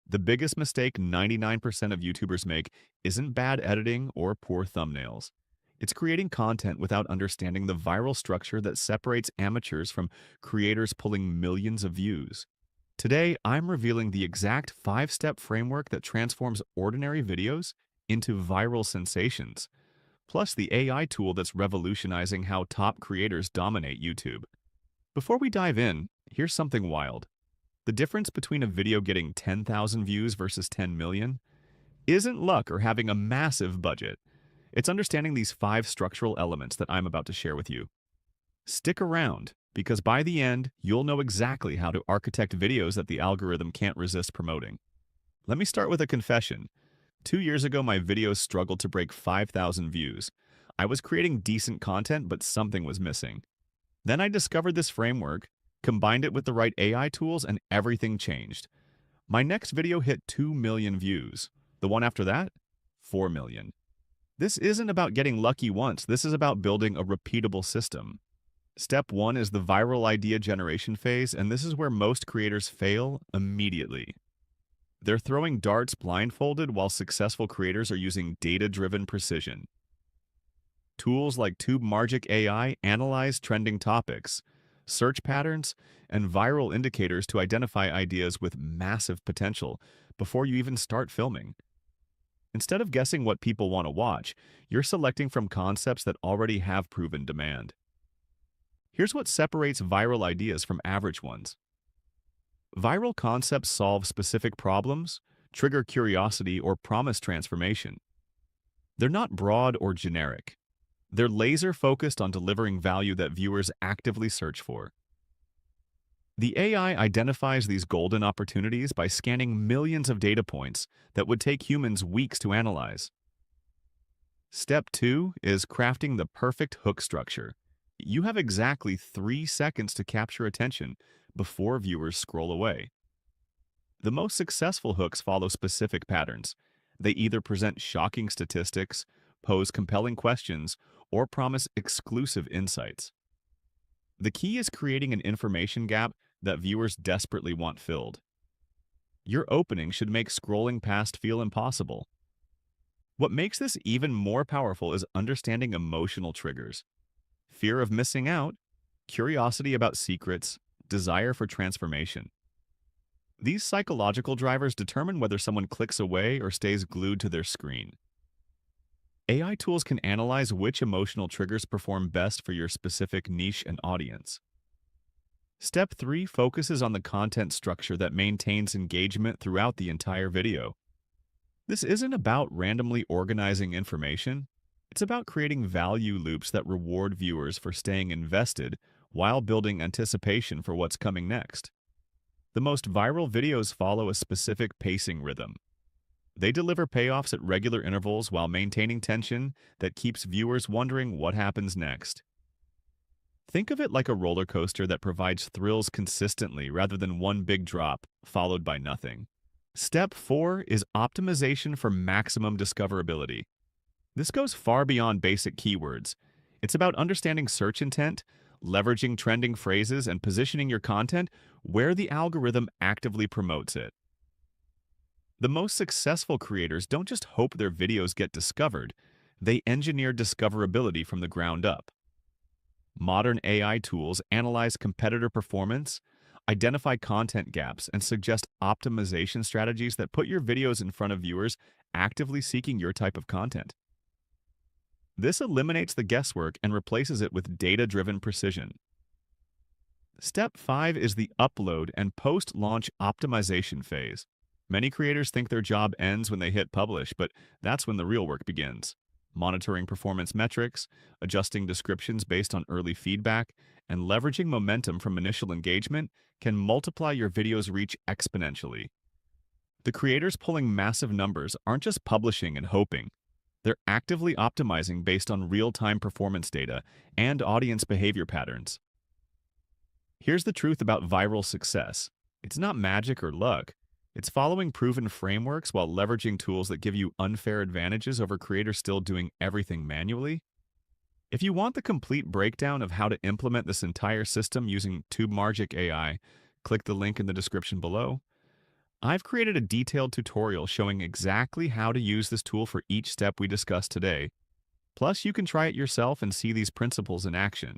The biggest mistake 99% of YouTubers make isn't bad editing or poor thumbnails. It's creating content without understanding the viral structure that separates amateurs from creators pulling millions of views. Today, I'm revealing the exact 5-step framework that transforms ordinary videos into viral sensations, plus the AI tool that's revolutionizing how top creators dominate YouTube. Before we dive in, here's something wild. The difference between a video getting 10,000 views versus 10 million isn't luck or having a massive budget. It's understanding these 5 structural elements that I'm about to share with you. Stick around, because by the end, you'll know exactly how to architect videos that the algorithm can't resist promoting. Let me start with a confession. 2 years ago, my videos struggled to break 5,000 views. I was creating decent content, but something was missing. Then I discovered this framework, combined it with the right AI tools, and everything changed. My next video hit 2 million views. The one after that, 4 million. This isn't about getting lucky once, this is about building a repeatable system. Step 1 is the viral idea generation phase, and this is where most creators fail immediately. They're throwing darts blindfolded while successful creators are using data-driven precision. Tools like TubeMargic AI analyze trending topics, search patterns, and viral indicators to identify ideas with massive potential before you even start filming. Instead of guessing what people want to watch, you're selecting from concepts that already have proven demand. Here's what separates viral ideas from average ones. Viral concepts solve specific problems, trigger curiosity, or promise transformation. They're not broad or generic. They're laser-focused on delivering value that viewers actively search for. The AI identifies these golden opportunities by scanning millions of data points that would take humans weeks to analyze. Step 2 is crafting the perfect hook structure. You have exactly 3 seconds to capture attention before viewers scroll away. The most successful hooks follow specific patterns. They either present shocking statistics, pose compelling questions, or promise exclusive insights. The key is creating an information gap that viewers desperately want filled. Your opening should make scrolling past feel impossible. What makes this even more powerful is understanding emotional triggers. Fear of missing out, curiosity about secrets, desire for transformation. These psychological drivers determine whether someone clicks away or stays glued to their screen. AI tools can analyze which emotional triggers perform best for your specific niche and audience. Step 3 focuses on the content structure that maintains engagement throughout the entire video. This isn't about randomly organizing information. It's about creating value loops that reward viewers for staying invested while building anticipation for what's coming next. The most viral videos follow a specific pacing rhythm. They deliver payoffs at regular intervals while maintaining tension that keeps viewers wondering what happens next. Think of it like a roller coaster that provides thrills consistently rather than one big drop, followed by nothing. Step 4 is optimization for maximum discoverability. This goes far beyond basic keywords. It's about understanding search intent, leveraging trending phrases, and positioning your content where the algorithm actively promotes it. The most successful creators don't just hope their videos get discovered, they engineer discoverability from the ground up. Modern AI tools analyze competitor performance, identify content gaps, and suggest optimization strategies that put your videos in front of viewers actively seeking your type of content. This eliminates the guesswork and replaces it with data-driven precision. Step 5 is the upload and post-launch optimization phase. Many creators think their job ends when they hit publish, but that's when the real work begins. Monitoring performance metrics, adjusting descriptions based on early feedback, and leveraging momentum from initial engagement can multiply your video's reach exponentially. The creators pulling massive numbers aren't just publishing and hoping. They're actively optimizing based on real-time performance data and audience behavior patterns. Here's the truth about viral success. It's not magic or luck. It's following proven frameworks while leveraging tools that give you unfair advantages over creators still doing everything manually. If you want the complete breakdown of how to implement this entire system using TubeMargic AI, click the link in the description below. I've created a detailed tutorial showing exactly how to use this tool for each step we discussed today. Plus, you can try it yourself and see these principles in action.